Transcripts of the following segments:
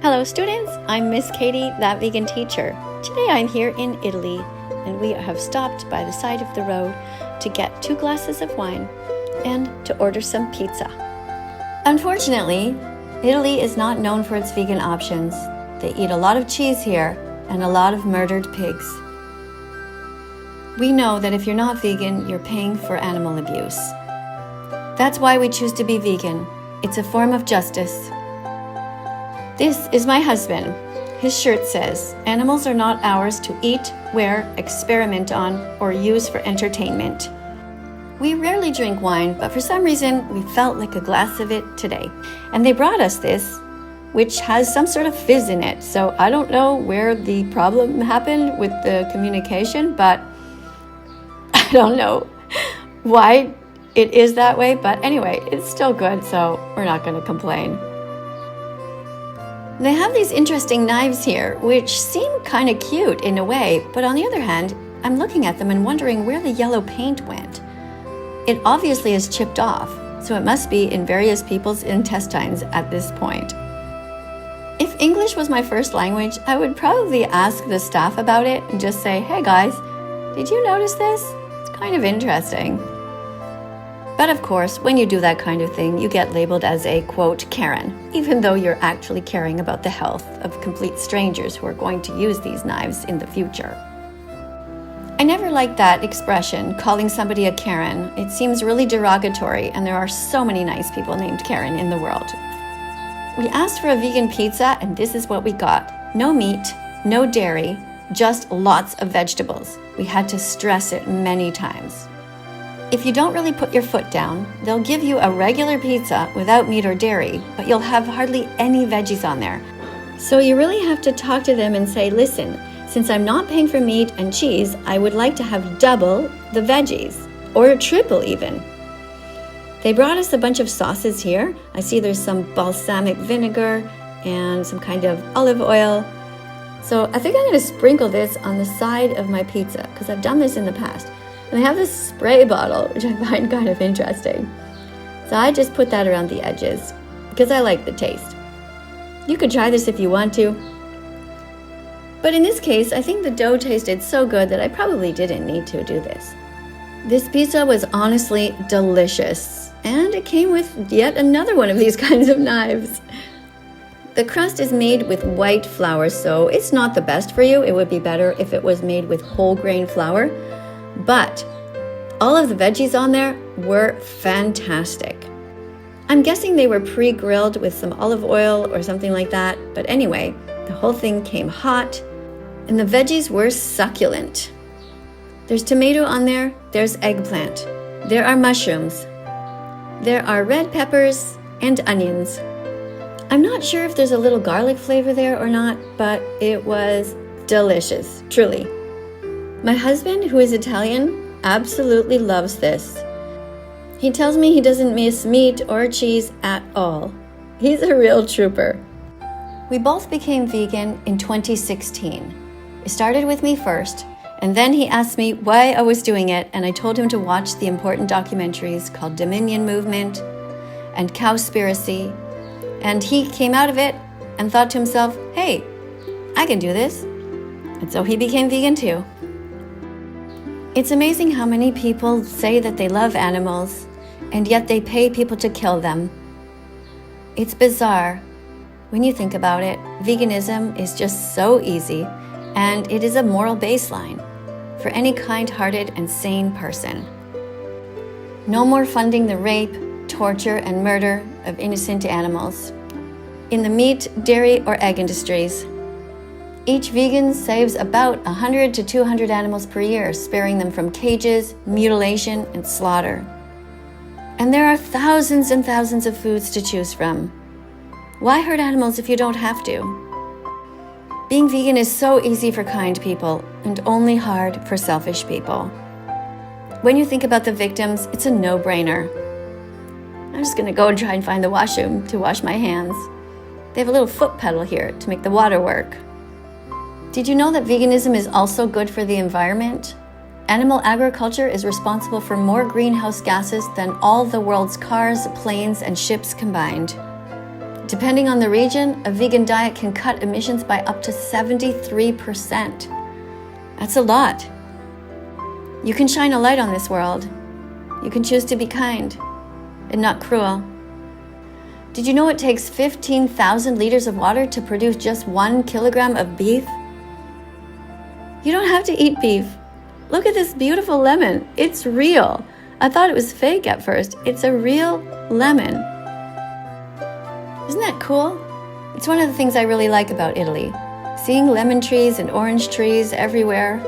Hello students, I'm Miss Katie, that vegan teacher. Today I'm here in Italy and we have stopped by the side of the road to get 2 glasses of wine and to order some pizza. Unfortunately, Italy is not known for its vegan options. They eat a lot of cheese here and a lot of murdered pigs. We know that if you're not vegan, you're paying for animal abuse. That's why we choose to be vegan. It's a form of justice. This is my husband. His shirt says, "Animals are not ours to eat, wear, experiment on, or use for entertainment." We rarely drink wine, but for some reason, we felt like a glass of it today. And they brought us this, which has some sort of fizz in it. So I don't know where the problem happened with the communication, but I don't know why it is that way. But anyway, it's still good, so we're not going to complain. They have these interesting knives here, which seem kind of cute in a way, but on the other hand, I'm looking at them and wondering where the yellow paint went. It obviously is chipped off, so it must be in various people's intestines at this point. If English was my first language, I would probably ask the staff about it and just say, "Hey guys, did you notice this? It's kind of interesting." But of course, when you do that kind of thing, you get labeled as a, quote, Karen, even though you're actually caring about the health of complete strangers who are going to use these knives in the future. I never liked that expression, calling somebody a Karen. It seems really derogatory, and there are so many nice people named Karen in the world. We asked for a vegan pizza, and this is what we got. No meat, no dairy, just lots of vegetables. We had to stress it many times. If you don't really put your foot down, they'll give you a regular pizza without meat or dairy, but you'll have hardly any veggies on there. So you really have to talk to them and say, "Listen, since I'm not paying for meat and cheese, I would like to have double the veggies, or triple even." They brought us a bunch of sauces here. I see there's some balsamic vinegar and some kind of olive oil. So I think I'm going to sprinkle this on the side of my pizza because I've done this in the past. And they have this spray bottle, which I find kind of interesting. So I just put that around the edges because I like the taste. You could try this if you want to. But in this case, I think the dough tasted so good that I probably didn't need to do this. This pizza was honestly delicious. And it came with yet another one of these kinds of knives. The crust is made with white flour, so it's not the best for you. It would be better if it was made with whole grain flour. But all of the veggies on there were fantastic. I'm guessing they were pre-grilled with some olive oil or something like that. But anyway, the whole thing came hot and the veggies were succulent. There's tomato on there, there's eggplant, there are mushrooms, there are red peppers and onions. I'm not sure if there's a little garlic flavor there or not, but it was delicious, truly. My husband, who is Italian, absolutely loves this. He tells me he doesn't miss meat or cheese at all. He's a real trooper. We both became vegan in 2016. It started with me first, and then he asked me why I was doing it, and I told him to watch the important documentaries called Dominion Movement and Cowspiracy, and he came out of it and thought to himself, "Hey, I can do this." And so he became vegan too. It's amazing how many people say that they love animals, and yet they pay people to kill them. It's bizarre. When you think about it, veganism is just so easy, and it is a moral baseline for any kind-hearted and sane person. No more funding the rape, torture, and murder of innocent animals in the meat, dairy, or egg industries. Each vegan saves about 100 to 200 animals per year, sparing them from cages, mutilation, and slaughter. And there are thousands and thousands of foods to choose from. Why hurt animals if you don't have to? Being vegan is so easy for kind people and only hard for selfish people. When you think about the victims, it's a no-brainer. I'm just going to go and try and find the washroom to wash my hands. They have a little foot pedal here to make the water work. Did you know that veganism is also good for the environment? Animal agriculture is responsible for more greenhouse gases than all the world's cars, planes, and ships combined. Depending on the region, a vegan diet can cut emissions by up to 73%. That's a lot. You can shine a light on this world. You can choose to be kind and not cruel. Did you know it takes 15,000 liters of water to produce just 1 kilogram of beef? You don't have to eat beef. Look at this beautiful lemon. It's real. I thought it was fake at first. It's a real lemon. Isn't that cool? It's one of the things I really like about Italy. Seeing lemon trees and orange trees everywhere.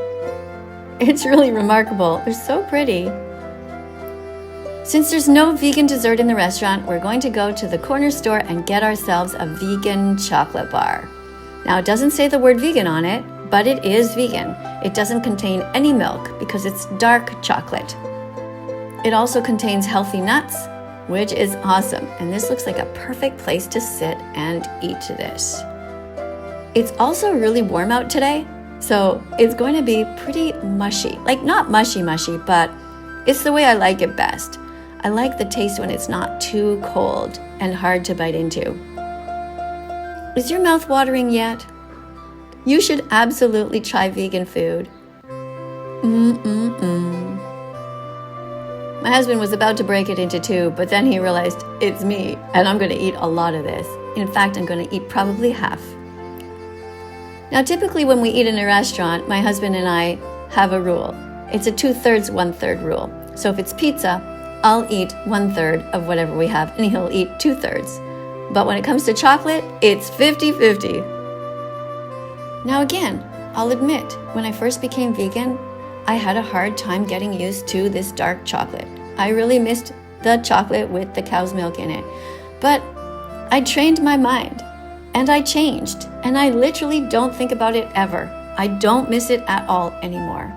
It's really remarkable. They're so pretty. Since there's no vegan dessert in the restaurant, we're going to go to the corner store and get ourselves a vegan chocolate bar. Now, it doesn't say the word vegan on it, but it is vegan. It doesn't contain any milk because it's dark chocolate. It also contains healthy nuts, which is awesome. And this looks like a perfect place to sit and eat this. It's also really warm out today, so it's going to be pretty mushy. Like not mushy, but it's the way I like it best. I like the taste when it's not too cold and hard to bite into. Is your mouth watering yet? You should absolutely try vegan food. My husband was about to break it into two, but then he realized it's me, and I'm going to eat a lot of this. In fact, I'm going to eat probably half. Now, typically when we eat in a restaurant, my husband and I have a rule. It's a 2/3, 1/3 rule. So if it's pizza, I'll eat 1/3 of whatever we have, and he'll eat 2/3. But when it comes to chocolate, it's 50-50. Now again, I'll admit, when I first became vegan, I had a hard time getting used to this dark chocolate. I really missed the chocolate with the cow's milk in it. But I trained my mind, and I changed, and I literally don't think about it ever. I don't miss it at all anymore.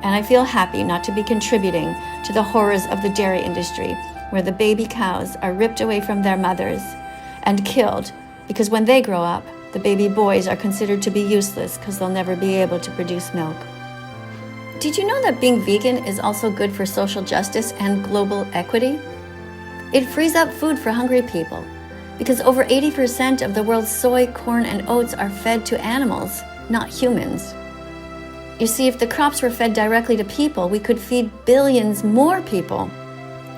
And I feel happy not to be contributing to the horrors of the dairy industry, where the baby cows are ripped away from their mothers and killed, because when they grow up, the baby boys are considered to be useless because they'll never be able to produce milk. Did you know that being vegan is also good for social justice and global equity? It frees up food for hungry people, because over 80% of the world's soy, corn, and oats are fed to animals, not humans. You see, if the crops were fed directly to people, we could feed billions more people.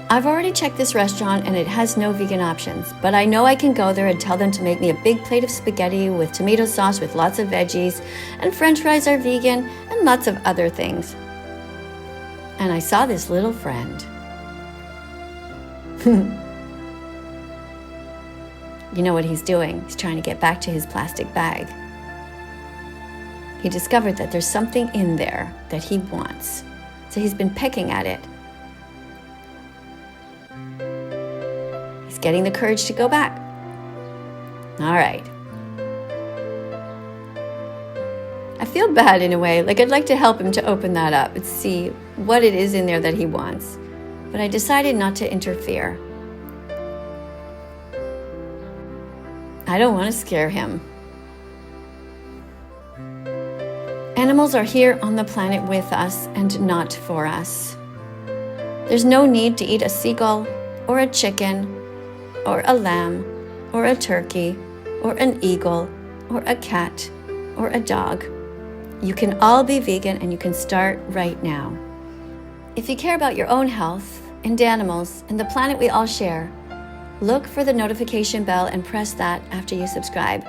I've already checked this restaurant and it has no vegan options, but I know I can go there and tell them to make me a big plate of spaghetti with tomato sauce with lots of veggies, and French fries are vegan, and lots of other things. And I saw this little friend. You know what he's doing? He's trying to get back to his plastic bag. He discovered that there's something in there that he wants, so he's been pecking at it. He's getting the courage to go back. All right. I feel bad in a way, like I'd like to help him to open that up and see what it is in there that he wants, but I decided not to interfere. I don't want to scare him. Animals are here on the planet with us and not for us. There's no need to eat a seagull or a chicken or a lamb or a turkey or an eagle or a cat or a dog. You can all be vegan, and you can start right now. If you care about your own health and animals and the planet we all share, look for the notification bell and press that after you subscribe.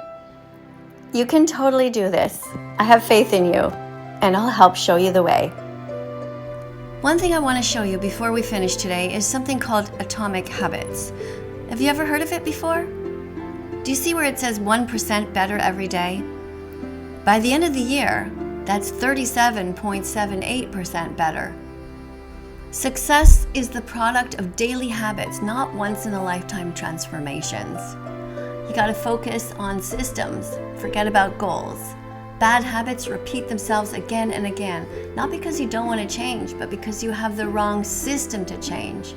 You can totally do this. I have faith in you, and I'll help show you the way. One thing I want to show you before we finish today is something called atomic habits. Have you ever heard of it before? Do you see where it says 1% better every day? By the end of the year, that's 37.78% better. Success is the product of daily habits, not once-in-a-lifetime transformations. You gotta focus on systems, forget about goals. Bad habits repeat themselves again and again, not because you don't want to change, but because you have the wrong system to change.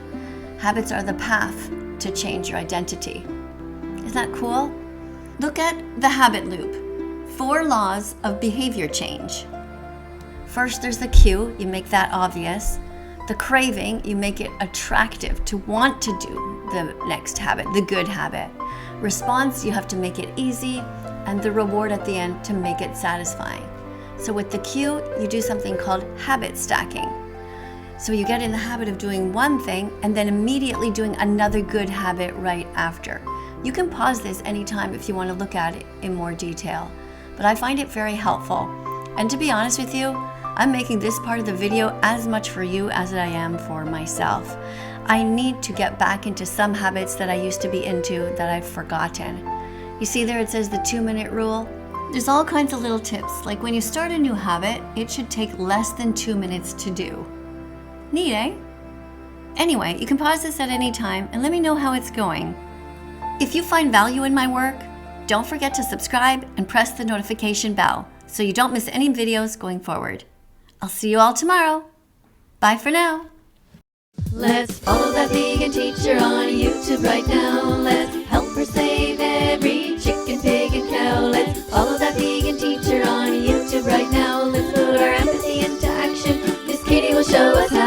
Habits are the path to change your identity. Isn't that cool? Look at the habit loop. 4 laws of behavior change. First, there's the cue, you make that obvious. The craving, you make it attractive to want to do the next habit, the good habit. Response, you have to make it easy, and the reward at the end to make it satisfying. So with the cue, you do something called habit stacking. So you get in the habit of doing one thing and then immediately doing another good habit right after. You can pause this anytime if you want to look at it in more detail, but I find it very helpful. And to be honest with you, I'm making this part of the video as much for you as I am for myself. I need to get back into some habits that I used to be into that I've forgotten. You see there it says the 2-minute rule? There's all kinds of little tips, like when you start a new habit, it should take less than 2 minutes to do. Neat, eh? Anyway, you can pause this at any time and let me know how it's going. If you find value in my work, don't forget to subscribe and press the notification bell so you don't miss any videos going forward. I'll see you all tomorrow. Bye for now. Let's follow that vegan teacher on YouTube right now. Let's help her save every chicken, pig, and cow. Let's follow that vegan teacher on YouTube right now. Let's put our empathy into action. Miss Katie will show us how.